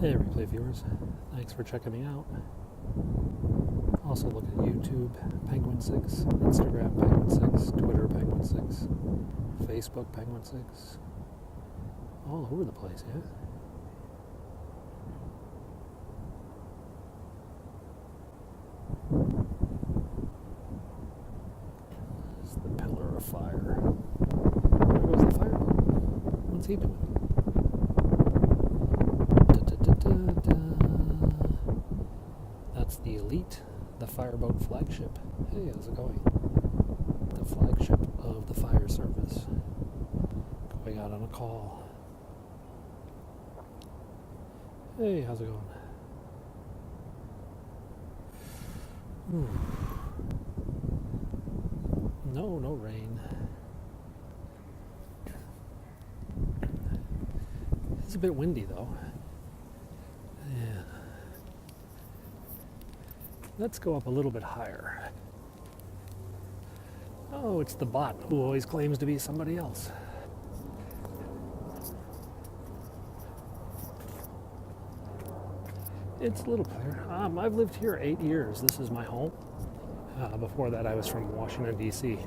Hey replay viewers, thanks for checking me out. Also look at YouTube, Penguin6, Instagram, Penguin6, Twitter, Penguin6, Facebook, Penguin6. All over the place, yeah? It's the pillar of fire. There goes the fireboat. What's he doing? That's the Elite, the fireboat flagship. Hey, how's it going? The flagship of the fire service. Going out on a call. Hey, how's it going? Ooh. No rain. It's a bit windy though. Yeah. Let's go up a little bit higher. Oh, it's the bot who always claims to be somebody else. It's a little clear. I've lived here 8 years. This is my home. Before that, I was from Washington, D.C.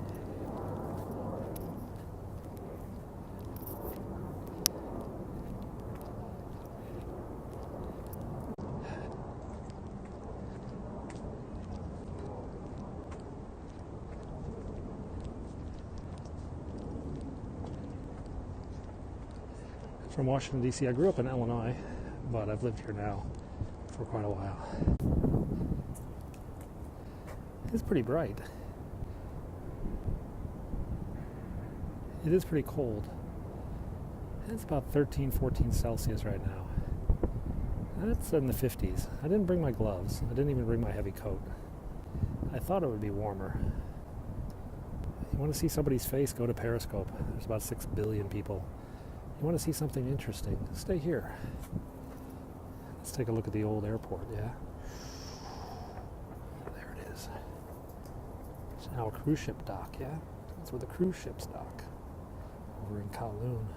From Washington, D.C. I grew up in Illinois, but I've lived here now for quite a while. It's pretty bright. It is pretty cold. It's about 13, 14 Celsius right now. That's in the 50s. I didn't bring my gloves. I didn't even bring my heavy coat. I thought it would be warmer. You want to see somebody's face? Go to Periscope. There's about 6 billion people. You want to see something interesting? Stay here. Let's take a look at the old airport, yeah? There it is. It's now a cruise ship dock, yeah? That's where the cruise ships dock. Over in Kowloon.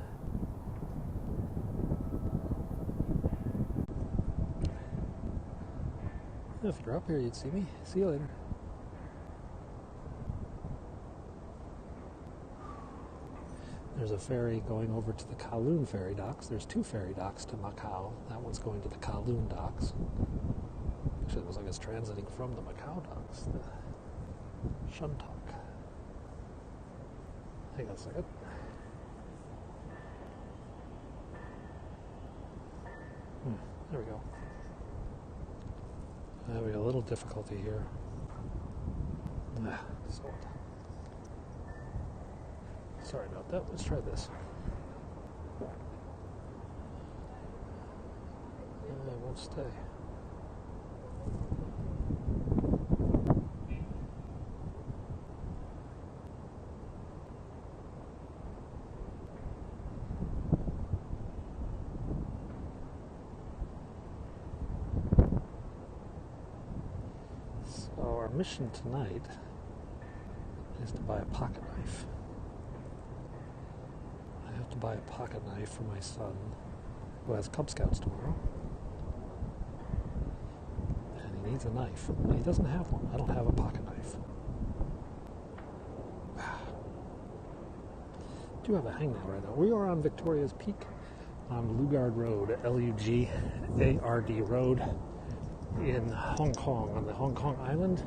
If you're up here, you'd see me. See you later. There's a ferry going over to the Kowloon ferry docks. There's 2 ferry docks to Macau. That one's going to the Kowloon docks. Actually, it was like it's transiting from the Macau docks. The Shuntalk. Hang on a second. There we go. We got a little difficulty here. So what? Sorry about that. Let's try this. It won't stay. So our mission tonight is to buy a pocket knife. To buy a pocket knife for my son, who has Cub Scouts tomorrow, and he needs a knife. He doesn't have one. I don't have a pocket knife. Do have a hangnail right now. We are on Victoria's Peak on Lugard Road, Lugard Road, in Hong Kong, on the Hong Kong island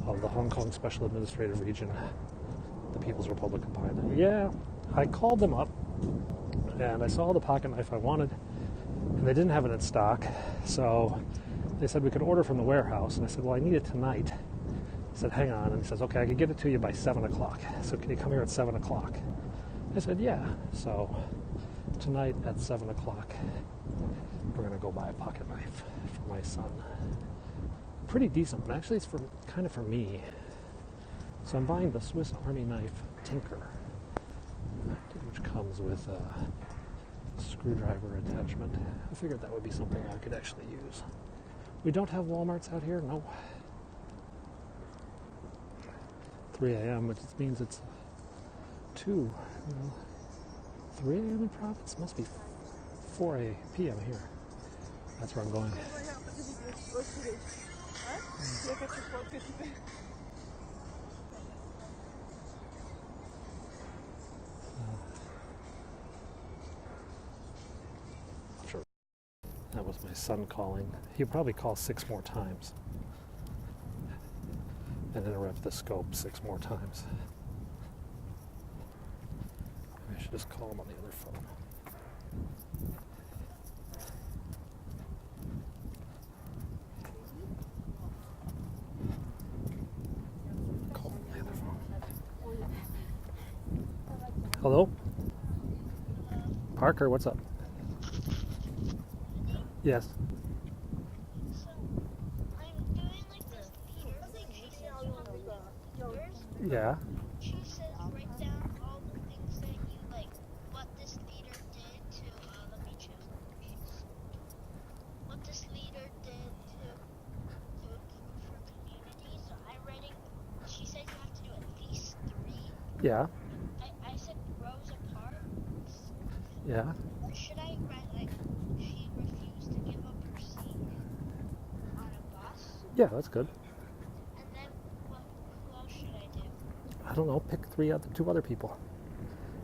of the Hong Kong Special Administrative Region, the People's Republic of China. Yeah. I called them up, and I saw the pocket knife I wanted, and they didn't have it in stock, so they said we could order from the warehouse, and I said, well, I need it tonight. I said, hang on, and he says, okay, I can get it to you by 7 o'clock, so can you come here at 7 o'clock? I said, yeah. So tonight at 7 o'clock, we're going to go buy a pocket knife for my son. Pretty decent one. Actually, it's kind of for me. So I'm buying the Swiss Army knife Tinker, which comes with a screwdriver attachment. I figured that would be something I could actually use. We don't have Walmarts out here, no. 3 a.m., which means it's 2, 3 a.m. in Providence? Must be 4 p.m. here. That's where I'm going. Sure. That was my son calling. He'll probably call 6 more times and interrupt the scope 6 more times. Maybe I should just call him on the other phone. Call him on the other phone. Hello? Parker, what's up? Yes. So, I'm doing like this leader thing. She says leaders. Yeah. She says write down all the things that you like, what this leader did to, let me choose. What this leader did to improve her community. So I'm writing, she says you have to do at least 3. Yeah. I said rows apart. Yeah. Or should I write like, she refused to give up her seat on a bus? Yeah, that's good. And then, who else should I do? I don't know. Pick 2 other people.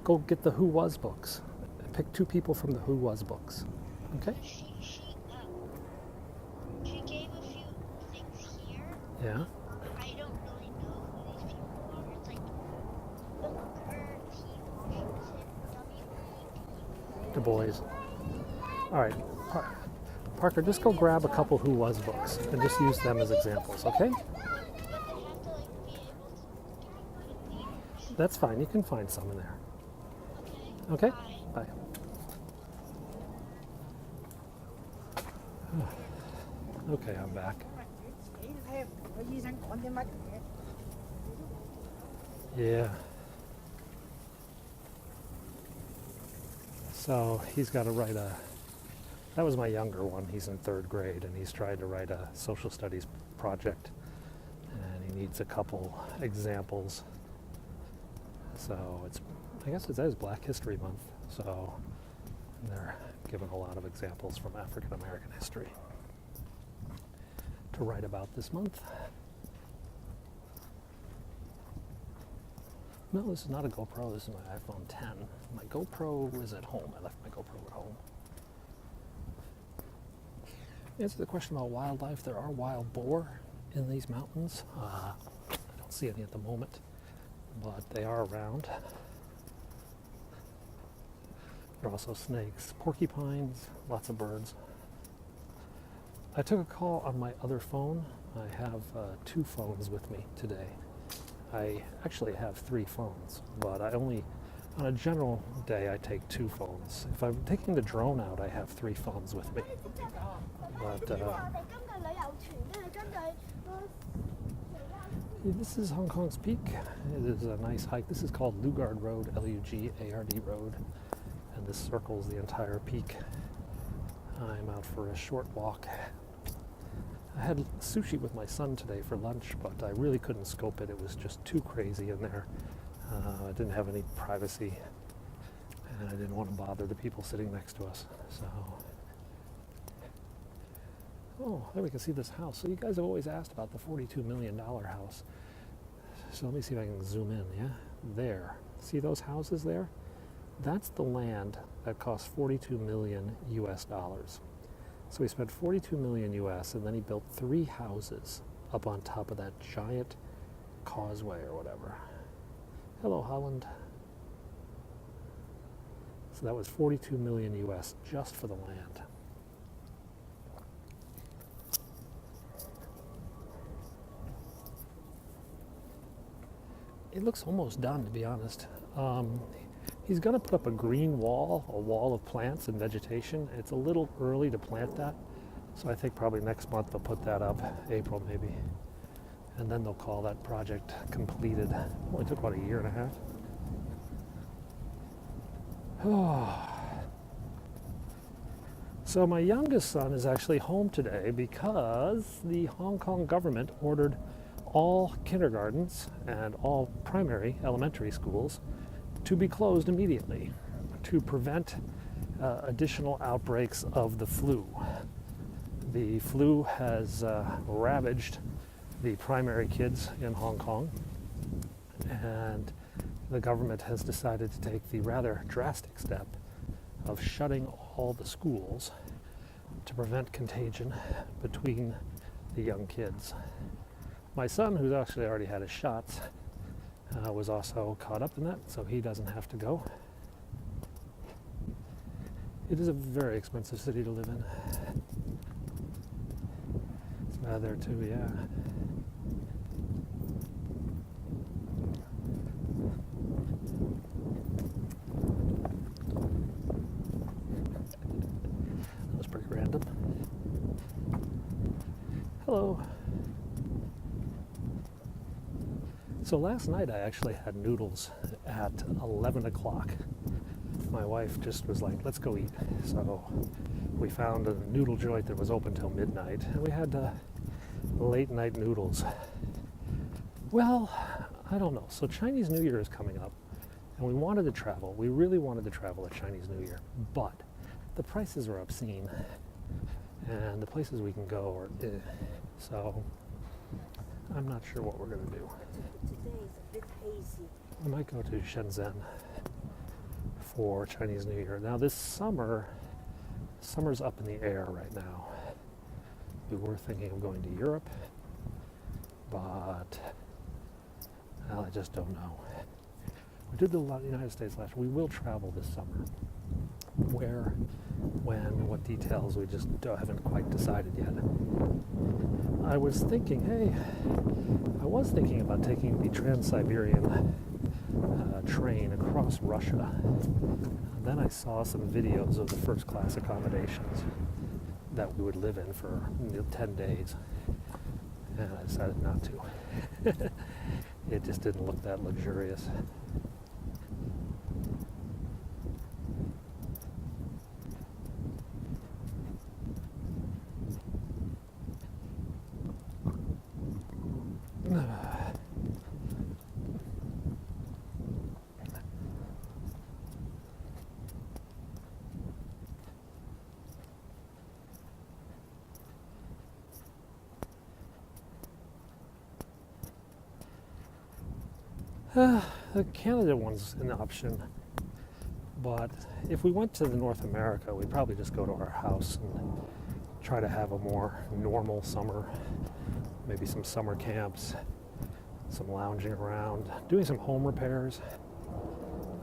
Go get the Who Was books. Pick 2 people from the Who Was books. Okay? She gave a few things here. Yeah. I don't really know who these people are. It's like Booker T. Washington, W.E.B. Du Bois. All right. Parker, just go grab a couple Who Was books and just use them as examples, okay? But they have to like be able to give good leaders. That's fine. You can find some in there. Okay. Okay? Bye. Bye. Okay, I'm back. Yeah. So he's got to write that was my younger one. He's in 3rd grade and he's trying to write a social studies project. And he needs a couple examples. So I guess it says Black History Month. So they're given a lot of examples from African American history to write about this month. No, this is not a GoPro. This is my iPhone 10. My GoPro is at home. I left my GoPro at home. Answer the question about wildlife. There are wild boar in these mountains. I don't see any at the moment, but they are around. There are also snakes, porcupines, lots of birds. I took a call on my other phone. I have 2 phones with me today. I actually have 3 phones, but on a general day, I take 2 phones. If I'm taking the drone out, I have 3 phones with me. But this is Hong Kong's peak. It is a nice hike. This is called Lugard Road, Lugard Road, and this circles the entire peak. I'm out for a short walk. I had sushi with my son today for lunch, but I really couldn't scope it. It was just too crazy in there. I didn't have any privacy, and I didn't want to bother the people sitting next to us. So, oh, there we can see this house. So you guys have always asked about the $42 million house. So let me see if I can zoom in, yeah? There. See those houses there? That's the land that cost 42 million US dollars. So he spent 42 million US and then he built 3 houses up on top of that giant causeway or whatever. Hello, Holland. So that was 42 million US just for the land. It looks almost done, to be honest. He's going to put up a green wall, a wall of plants and vegetation. It's a little early to plant that, so I think probably next month they'll put that up, April maybe. And then they'll call that project completed. It only took about a year and a half. Oh. So my youngest son is actually home today because the Hong Kong government ordered all kindergartens and all primary elementary schools to be closed immediately to prevent additional outbreaks of the flu. The flu has ravaged the primary kids in Hong Kong, and the government has decided to take the rather drastic step of shutting all the schools to prevent contagion between the young kids. My son, who's actually already had his shots, was also caught up in that, so he doesn't have to go. It is a very expensive city to live in. It's bad there too, yeah. That was pretty random. Hello. So last night I actually had noodles at 11 o'clock. My wife just was like, let's go eat. So we found a noodle joint that was open till midnight, and we had late night noodles. Well, I don't know. So Chinese New Year is coming up, and we wanted to travel. We really wanted to travel at Chinese New Year, but the prices are obscene, and the places we can go are so I'm not sure what we're going to do. Today is a bit hazy. I might go to Shenzhen for Chinese New Year. Now this summer's up in the air right now. We were thinking of going to Europe, but well, I just don't know. We did the United States last year. We will travel this summer. Where, when, what details, we just haven't quite decided yet. I was thinking about taking the Trans-Siberian train across Russia. And then I saw some videos of the first class accommodations that we would live in for 10 days. And I decided not to. It just didn't look that luxurious. The Canada one's an option, but if we went to North America, we'd probably just go to our house and try to have a more normal summer, maybe some summer camps, some lounging around, doing some home repairs,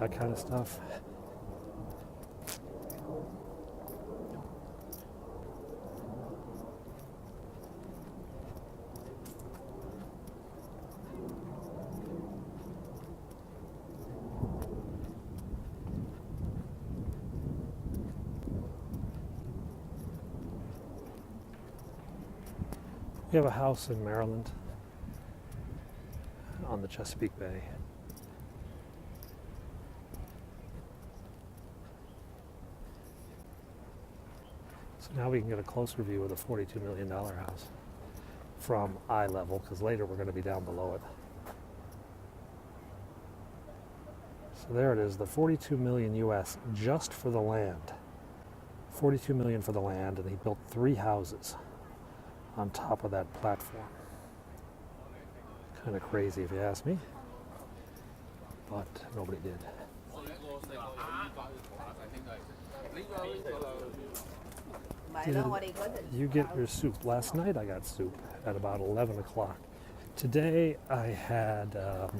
that kind of stuff. We have a house in Maryland on the Chesapeake Bay. So now we can get a closer view of the $42 million house from eye level, because later we're going to be down below it. So there it is, the 42 million US just for the land. 42 million for the land, and he built 3 houses on top of that platform. Kind of crazy if you ask me, but nobody did. You get your soup. Last night I got soup at about 11 o'clock. Today I had a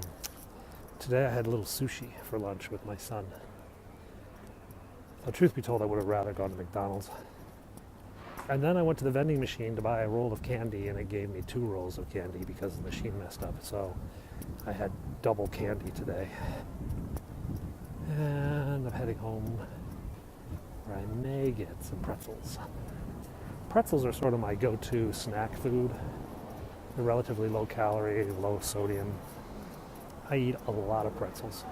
little sushi for lunch with my son. The truth be told, I would have rather gone to McDonald's. And then I went to the vending machine to buy a roll of candy, and it gave me 2 rolls of candy because the machine messed up. So I had double candy today. And I'm heading home where I may get some pretzels. Pretzels are sort of my go-to snack food. They're relatively low calorie, low sodium. I eat a lot of pretzels.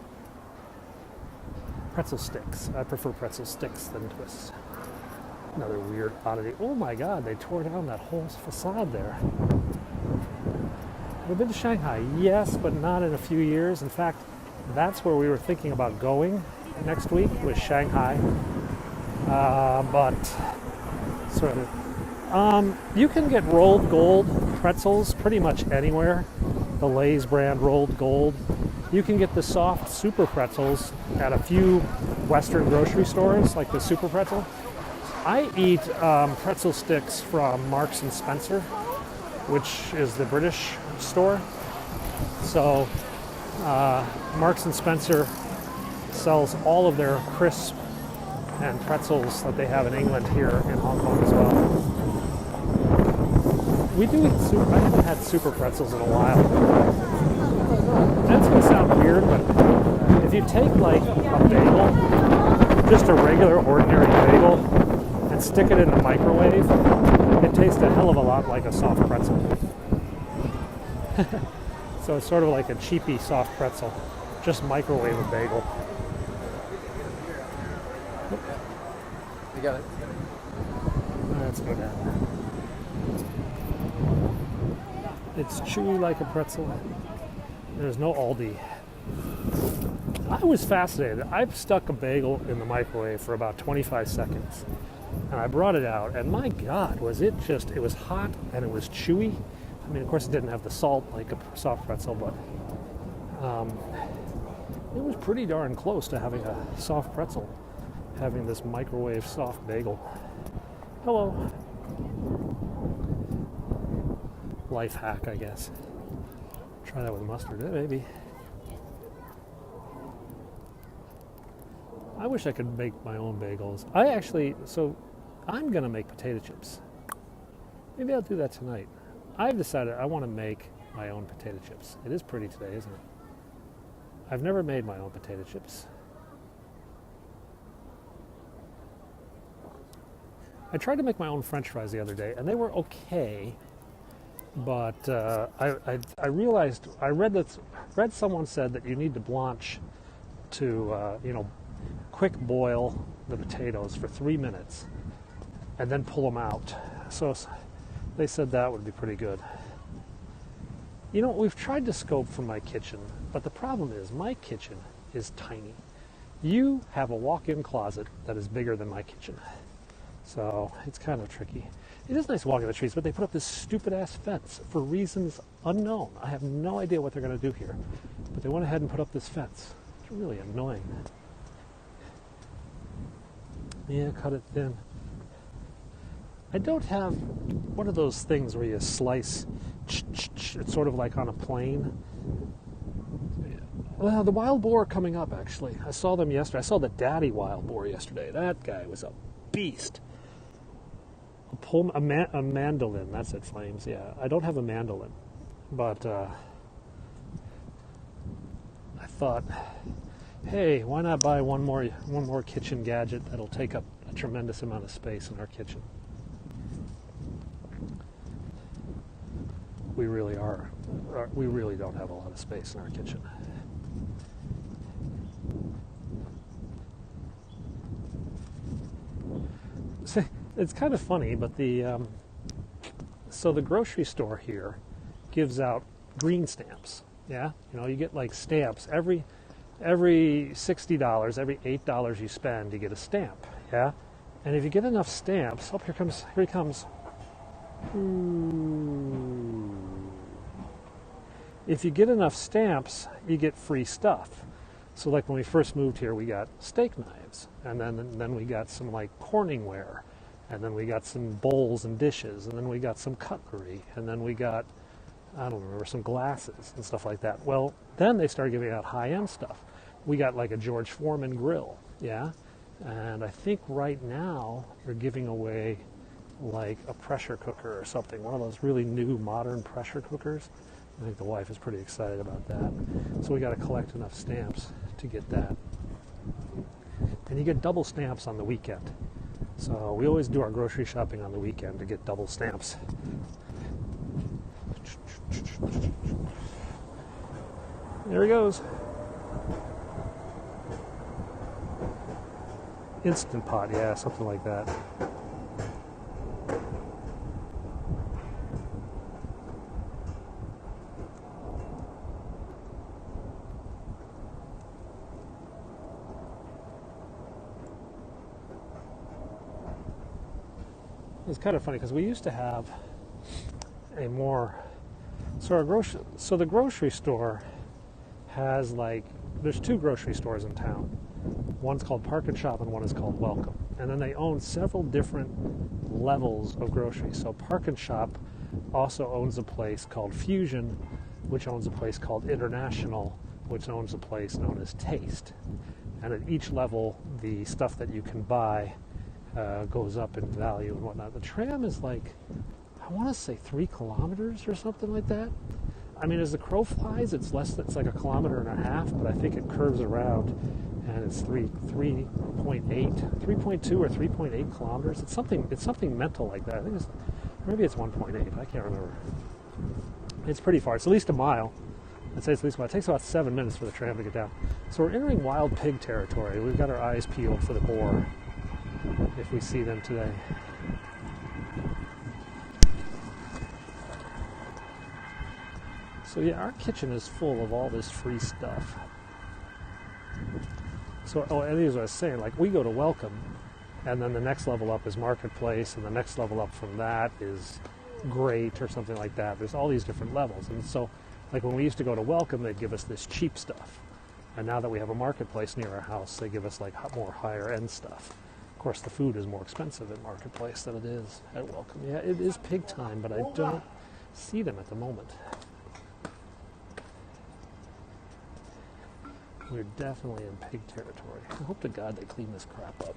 Pretzel sticks. I prefer pretzel sticks than twists. Another weird oddity. Oh my God, they tore down that whole facade there. Have you been to Shanghai? Yes, but not in a few years. In fact, that's where we were thinking about going next week, was Shanghai. But sort of You can get rolled gold pretzels pretty much anywhere. The Lay's brand rolled gold. You can get the soft super pretzels at a few Western grocery stores, like the Super Pretzel. I eat pretzel sticks from Marks and Spencer, which is the British store. So Marks and Spencer sells all of their crisp and pretzels that they have in England here in Hong Kong as well. We do eat super. I haven't had super pretzels in a while. That's going to sound weird, but if you take like a bagel, just a regular ordinary bagel, and stick it in the microwave, it tastes a hell of a lot like a soft pretzel. So it's sort of like a cheapy soft pretzel. Just microwave a bagel. You got it. Let's go down. It's chewy like a pretzel. There's no Aldi. I was fascinated. I've stuck a bagel in the microwave for about 25 seconds. And I brought it out, and my God, was it just, it was hot and it was chewy. I mean, of course, it didn't have the salt like a soft pretzel, but it was pretty darn close to having a soft pretzel, having this microwave soft bagel. Hello. Life hack, I guess. Try that with mustard, maybe. I wish I could make my own bagels. I'm gonna make potato chips. Maybe I'll do that tonight. I've decided I want to make my own potato chips. It is pretty today, isn't it? I've never made my own potato chips. I tried to make my own French fries the other day, and they were okay. But I realized, I read someone said that you need to blanch to, quick boil the potatoes for 3 minutes and then pull them out. So they said that would be pretty good. You know, we've tried to scope from my kitchen, but the problem is my kitchen is tiny. You have a walk-in closet that is bigger than my kitchen. So it's kind of tricky. It is nice walking the trees, but they put up this stupid-ass fence for reasons unknown. I have no idea what they're going to do here. But they went ahead and put up this fence. It's really annoying. Yeah, cut it thin. I don't have one of those things where you slice. It's sort of like on a plane. Well, the wild boar are coming up, actually. I saw them yesterday. I saw the daddy wild boar yesterday. That guy was a beast. A mandolin, that's it, Flames. Yeah, I don't have a mandolin, but I thought, hey, why not buy one more kitchen gadget that'll take up a tremendous amount of space in our kitchen? We really don't have a lot of space in our kitchen. See, it's kind of funny, but the grocery store here gives out green stamps. Yeah, you get like stamps every $60, every $8 you spend, you get a stamp. Yeah, and if you get enough stamps, here he comes. If you get enough stamps, you get free stuff. So like when we first moved here, we got steak knives, and then we got some like Corningware. And then we got some bowls and dishes, and then we got some cutlery, and then we got, I don't remember, some glasses and stuff like that. Well, then they started giving out high-end stuff. We got like a George Foreman grill, yeah? And I think right now they're giving away like a pressure cooker or something, one of those really new modern pressure cookers. I think the wife is pretty excited about that. So we got to collect enough stamps to get that. And you get double stamps on the weekend. So we always do our grocery shopping on the weekend to get double stamps. There he goes. Instant Pot, yeah, something like that. It's kind of funny because we used to have a more so the grocery store has there's two grocery stores in town. One's called Park and Shop and one is called Welcome. And then they own several different levels of groceries. So Park and Shop also owns a place called Fusion, which owns a place called International, which owns a place known as Taste. And at each level, the stuff that you can buy goes up in value and whatnot. The tram is I want to say 3 kilometers or something like that. I mean, as the crow flies, it's like 1.5 kilometers, but I think it curves around and it's 3.2 or 3.8 kilometers. It's something mental like that. I think maybe it's 1.8. I can't remember. It's pretty far. It's at least a mile. I'd say it's at least a mile. It takes about 7 minutes for the tram to get down. So we're entering wild pig territory. We've got our eyes peeled for the boar if we see them today. So yeah, our kitchen is full of all this free stuff. So, and as I was saying, we go to Welcome, and then the next level up is Marketplace, and the next level up from that is Great or something like that. There's all these different levels. And so, when we used to go to Welcome, they'd give us this cheap stuff. And now that we have a Marketplace near our house, they give us more higher end stuff. Of course, the food is more expensive at Marketplace than it is at Welcome. Yeah, it is pig time, but I don't see them at the moment. We're definitely in pig territory. I hope to God they clean this crap up.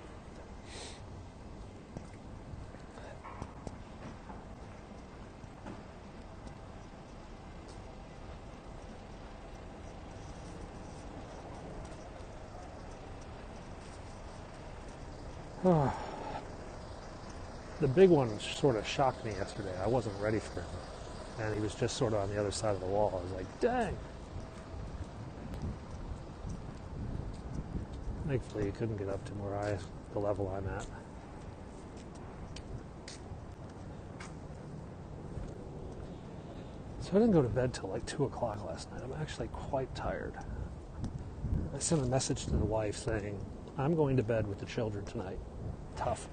The big one sort of shocked me yesterday. I wasn't ready for him. And he was just sort of on the other side of the wall. I was like, dang! Thankfully, he couldn't get up to the level I'm at. So I didn't go to bed till 2 o'clock last night. I'm actually quite tired. I sent a message to the wife saying, I'm going to bed with the children tonight. Tough.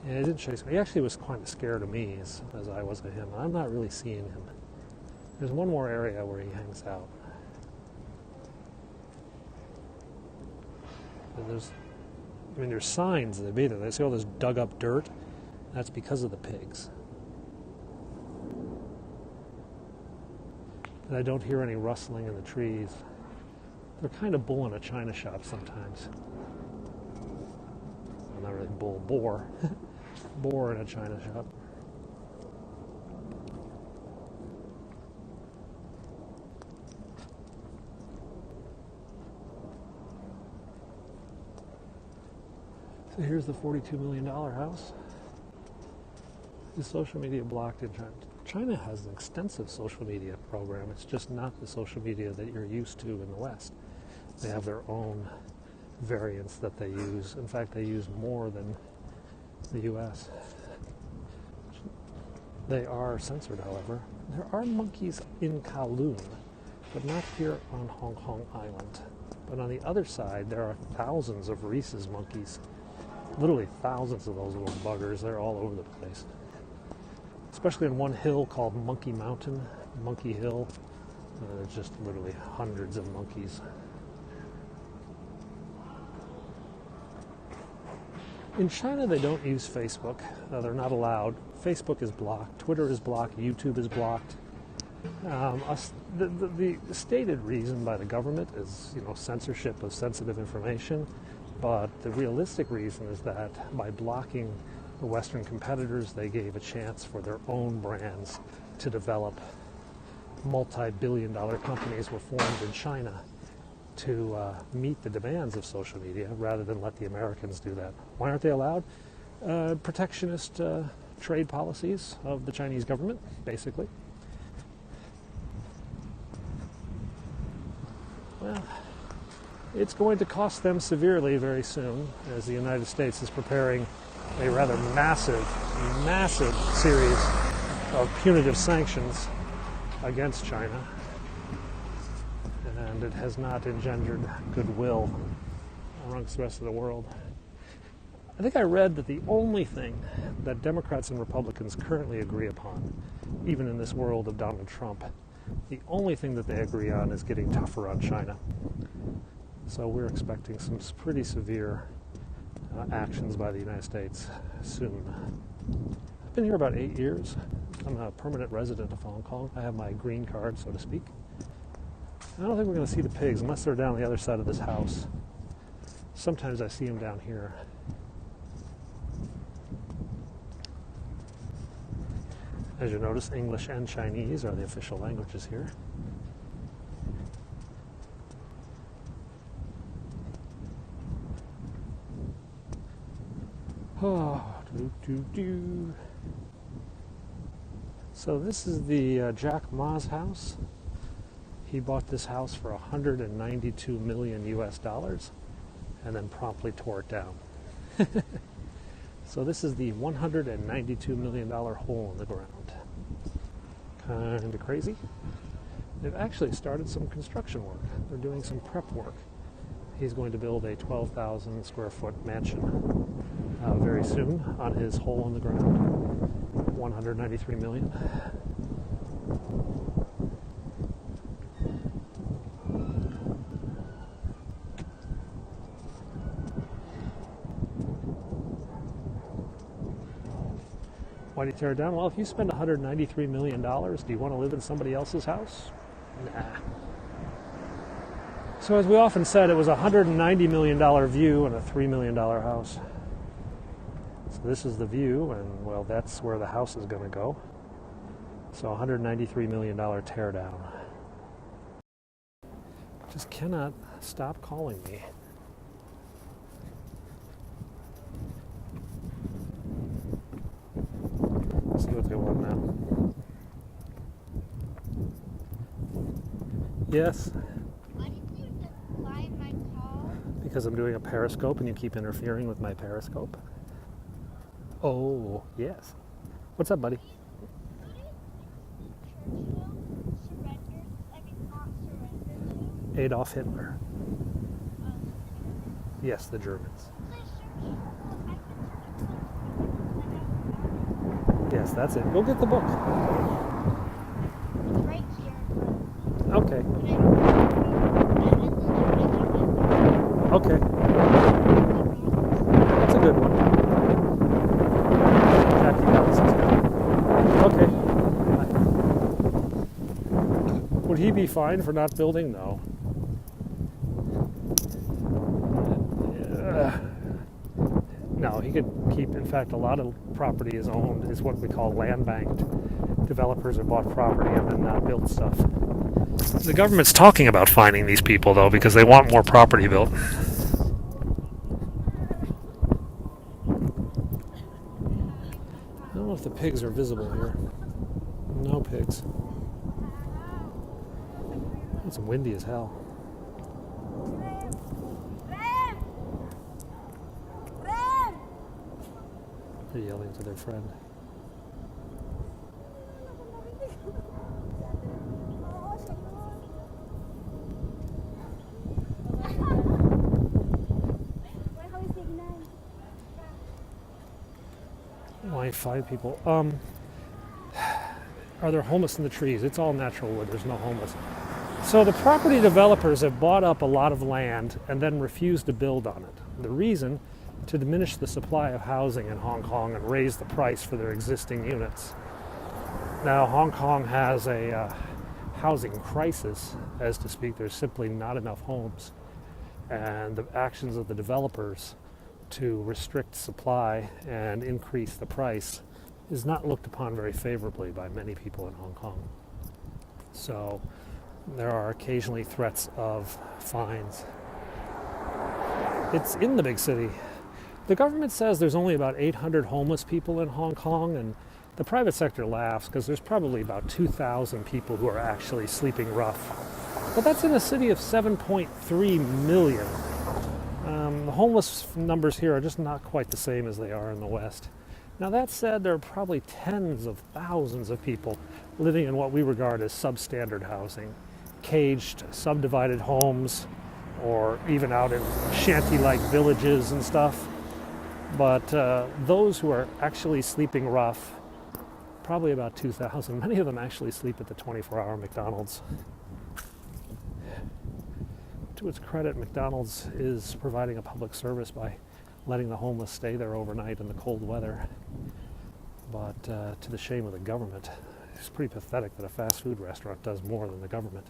And he didn't chase me. He actually was kind of scared of me as I was of him. I'm not really seeing him. There's one more area where he hangs out. And there's signs that they see all this dug up dirt. That's because of the pigs. And I don't hear any rustling in the trees. They're kind of bull in a china shop sometimes. Well, not really bull, boar. Boar in a china shop. So here's the $42 million house. Is social media blocked in China? China has an extensive social media program. It's just not the social media that you're used to in the West. They have their own variants that they use. In fact, they use more than the U.S. They are censored, however. There are monkeys in Kowloon, but not here on Hong Kong Island. But on the other side, there are thousands of rhesus monkeys. Literally thousands of those little buggers. They're all over the place. Especially on one hill called Monkey Mountain, Monkey Hill. There's just literally hundreds of monkeys. In China, they don't use Facebook. They're not allowed. Facebook is blocked. Twitter is blocked. YouTube is blocked. The stated reason by the government is, censorship of sensitive information. But the realistic reason is that by blocking the Western competitors, they gave a chance for their own brands to develop. Multi-billion-dollar companies were formed in China to meet the demands of social media rather than let the Americans do that. Why aren't they allowed? Protectionist trade policies of the Chinese government, basically. Well, it's going to cost them severely very soon, as the United States is preparing a rather massive series of punitive sanctions against China. And it has not engendered goodwill amongst the rest of the world. I think I read that the only thing that Democrats and Republicans currently agree upon, even in this world of Donald Trump, the only thing that they agree on is getting tougher on China. So we're expecting some pretty severe actions by the United States soon. I've been here about 8 years. I'm a permanent resident of Hong Kong. I have my green card, so to speak. I don't think we're going to see the pigs unless they're down the other side of this house. Sometimes I see them down here. As you notice, English and Chinese are the official languages here. So this is the Jack Maas house. He bought this house for $192 million US and then promptly tore it down. So this is the $192 million hole in the ground. Kind of crazy. They've actually started some construction work. They're doing some prep work. He's going to build a 12,000 square foot mansion very soon on his hole in the ground. $193 million. Why do you tear it down? Well, if you spend $193 million, do you want to live in somebody else's house? Nah. So as we often said, it was a $190 million view and a $3 million house. So this is the view, and well, that's where the house is going to go. So $193 million tear down. Just cannot stop calling me. See what they want now. Yes? Why did you decline my call? Because I'm doing a Periscope and you keep interfering with my Periscope. Oh, yes. What's up, buddy? Churchill surrendered, not surrendered to? Adolf Hitler. Yes, the Germans. Yes, that's it. Go get the book. It's right here. Okay. Okay. That's a good one. Jackie Allison's good. Okay. Would he be fined for not building? No. No, he could keep, in fact, a lot of property is owned, is what we call land banked. Developers have bought property and then not built stuff. The government's talking about fining these people, though, because they want more property built. I don't know if the pigs are visible here. No pigs. It's windy as hell. They're yelling to their friend. Why find people? Are there homeless in the trees? It's all natural wood. There's no homeless. So the property developers have bought up a lot of land and then refused to build on it. The reason, to diminish the supply of housing in Hong Kong and raise the price for their existing units. Now, Hong Kong has a housing crisis, as to speak. There's simply not enough homes. And the actions of the developers to restrict supply and increase the price is not looked upon very favorably by many people in Hong Kong. So there are occasionally threats of fines. It's in the big city. The government says there's only about 800 homeless people in Hong Kong, and the private sector laughs because there's probably about 2,000 people who are actually sleeping rough. But that's in a city of 7.3 million. The homeless numbers here are just not quite the same as they are in the West. Now that said, there are probably tens of thousands of people living in what we regard as substandard housing, caged, subdivided homes, or even out in shanty-like villages and stuff. But those who are actually sleeping rough, probably about 2,000, many of them actually sleep at the 24-hour McDonald's. To its credit, McDonald's is providing a public service by letting the homeless stay there overnight in the cold weather. But to the shame of the government, it's pretty pathetic that a fast food restaurant does more than the government.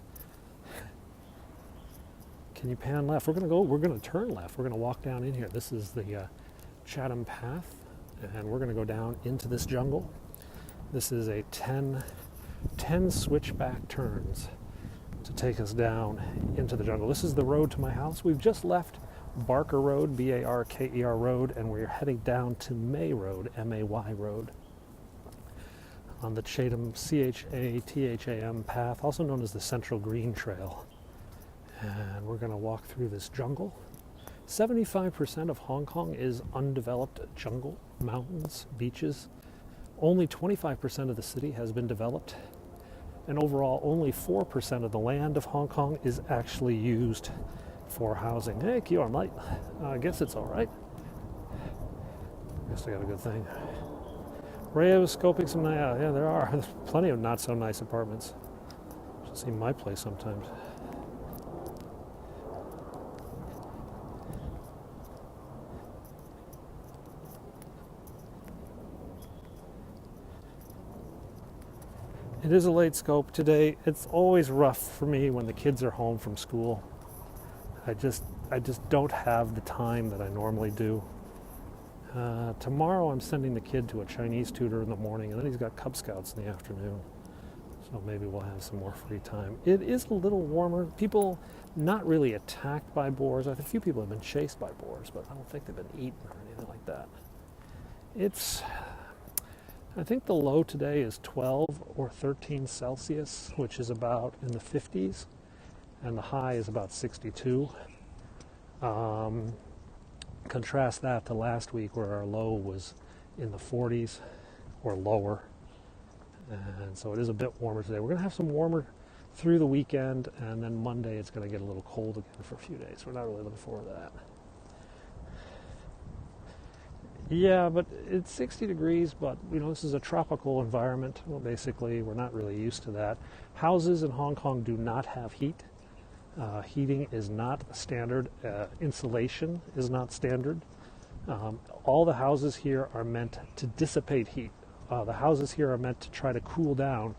Can you pan left? We're going to turn left. We're going to walk down in here. This is the Chatham Path, and we're going to go down into this jungle. This is a 10 switchback turns to take us down into the jungle. This is the road to my house. We've just left Barker Road, Barker Road, and we're heading down to May Road, May Road, on the Chatham, Chatham Path, also known as the Central Green Trail. And we're going to walk through this jungle. 75% of Hong Kong is undeveloped jungle, mountains, beaches. Only 25% of the city has been developed. And overall, only 4% of the land of Hong Kong is actually used for housing. Hey, Kior Light. I guess it's all right. I guess I got a good thing. Rayos scoping some, yeah, there are. There's plenty of not so nice apartments. Should see my place sometimes. It is a late scope today. It's always rough for me when the kids are home from school. I just don't have the time that I normally do. Tomorrow I'm sending the kid to a Chinese tutor in the morning, and then he's got Cub Scouts in the afternoon. So maybe we'll have some more free time. It is a little warmer. People not really attacked by boars. A few people have been chased by boars, but I don't think they've been eaten or anything like that. I think the low today is 12 or 13 Celsius, which is about in the 50s, and the high is about 62. Contrast that to last week where our low was in the 40s or lower. And so it is a bit warmer today. We're going to have some warmer through the weekend, and then Monday it's going to get a little cold again for a few days. We're not really looking forward to that. Yeah, but it's 60 degrees, but this is a tropical environment. Well, basically, we're not really used to that. Houses in Hong Kong do not have heat. Heating is not standard. Insulation is not standard. All the houses here are meant to dissipate heat. The houses here are meant to try to cool down.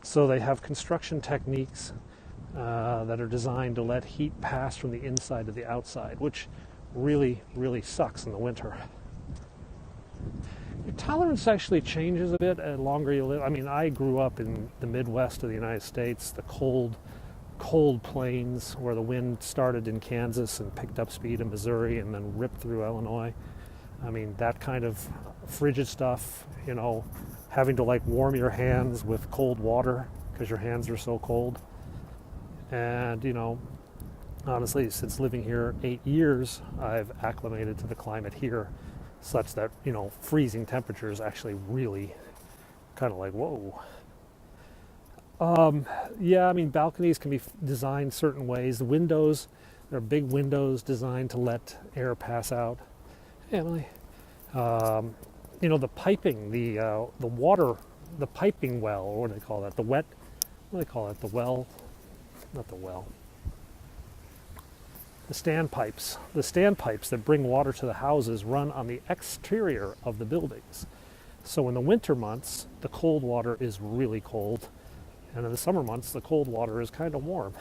So they have construction techniques that are designed to let heat pass from the inside to the outside, which really, really sucks in the winter. Your tolerance actually changes a bit the longer you live. I mean, I grew up in the Midwest of the United States, the cold plains where the wind started in Kansas and picked up speed in Missouri and then ripped through Illinois. I mean, that kind of frigid stuff, having to warm your hands with cold water because your hands are so cold. And, honestly, since living here 8 years, I've acclimated to the climate here such that, freezing temperatures actually really kind of whoa. Yeah, I mean, balconies can be designed certain ways. The windows, there are big windows designed to let air pass out. Emily, the piping, the water, the piping well, or what do they call that? What do they call it? The well, not the well. The standpipes that bring water to the houses run on the exterior of the buildings. So in the winter months, the cold water is really cold, and in the summer months, the cold water is kind of warm.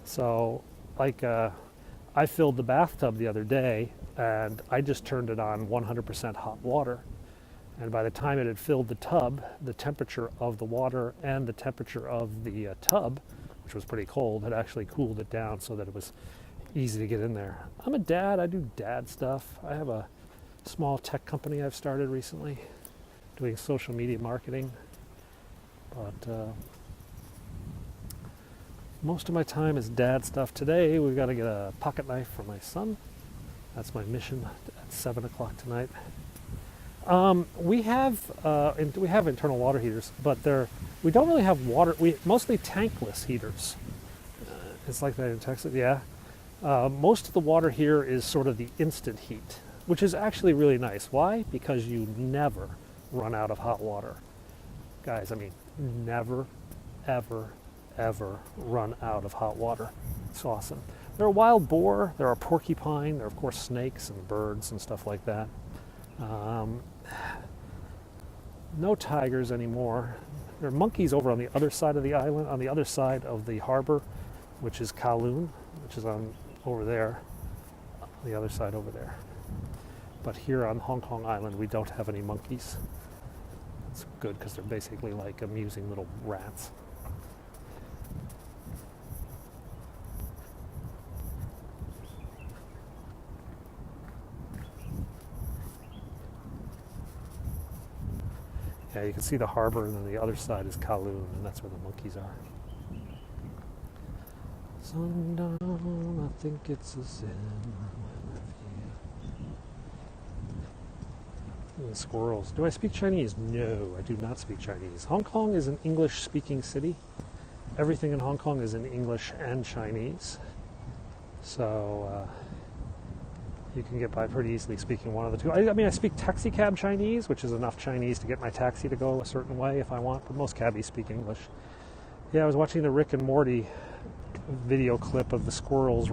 So, I filled the bathtub the other day, and I just turned it on 100% hot water. And by the time it had filled the tub, the temperature of the water and the temperature of the tub, which was pretty cold, had actually cooled it down so that it was easy to get in there. I'm a dad. I do dad stuff. I have a small tech company I've started recently doing social media marketing. But most of my time is dad stuff. Today we've got to get a pocket knife for my son. That's my mission at 7 o'clock tonight. We have internal water heaters, but we don't really have water. We mostly tankless heaters. It's like that in Texas, yeah. Most of the water here is sort of the instant heat. which is actually really nice. Why? Because you never run out of hot water. Guys, I mean, never, ever, ever run out of hot water. It's awesome. There are wild boar, there are porcupine, there are, of course, snakes and birds and stuff like that. No tigers anymore. There are monkeys over on the other side of the island, on the other side of the harbor, which is Kowloon, which is on over there, the other side over there. But here on Hong Kong Island, we don't have any monkeys. It's good because they're basically like amusing little rats. Yeah, you can see the harbor, and then the other side is Kowloon, and that's where the monkeys are. Sundown, I think it's a sin. The squirrels. Do I speak Chinese? No, I do not speak Chinese. Hong Kong is an English-speaking city. Everything in Hong Kong is in English and Chinese. So you can get by pretty easily speaking one of the two. I mean, I speak taxi cab Chinese, which is enough Chinese to get my taxi to go a certain way if I want, but most cabbies speak English. Yeah, I was watching the Rick and Morty video clip of the squirrels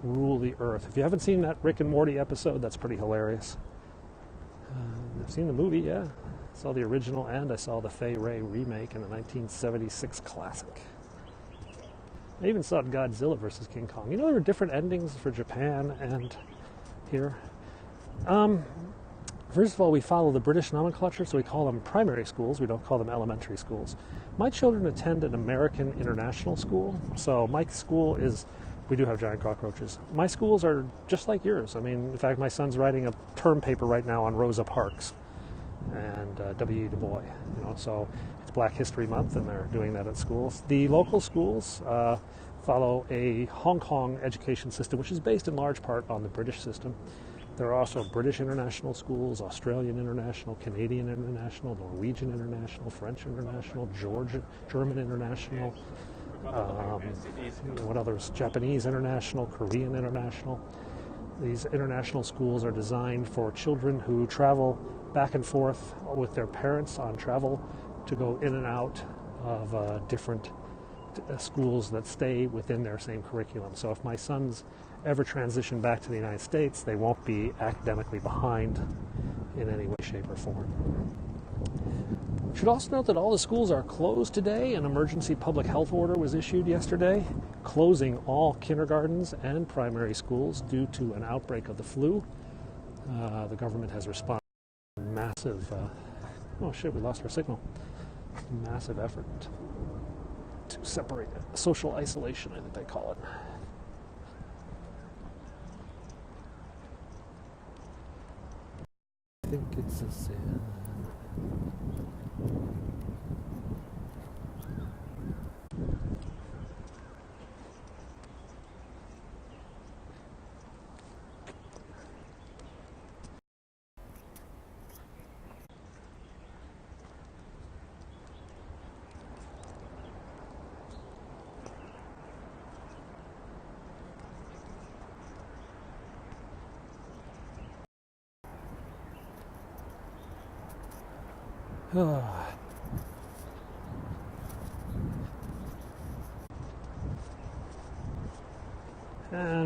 rule the earth. If you haven't seen that Rick and Morty episode, that's pretty hilarious. I've seen the movie, yeah. I saw the original, and I saw the Ferry remake in the 1976 classic. I even saw Godzilla vs. King Kong. You know, there were different endings for Japan and here. First of all, we follow the British nomenclature, so we call them primary schools. We don't call them elementary schools. My children attend an American international school, so my school is, we do have giant cockroaches. My schools are just like yours. I mean, in fact, my son's writing a term paper right now on Rosa Parks and W.E. Du Bois. You know, so it's Black History Month, and they're doing that at schools. The local schools follow a Hong Kong education system, which is based in large part on the British system. There are also British international schools, Australian international, Canadian international, Norwegian international, French international, German international, what others? Japanese international, Korean international. These international schools are designed for children who travel back and forth with their parents on travel to go in and out of different schools that stay within their same curriculum. So if my sons ever transition back to the United States, they won't be academically behind in any way, shape, or form. Should also note that all the schools are closed today. An emergency public health order was issued yesterday, closing all kindergartens and primary schools due to an outbreak of the flu. The government has responded with a massive, oh shit, we lost our signal. Massive effort to separate it. Social isolation, I think they call it. I think it's a sin. And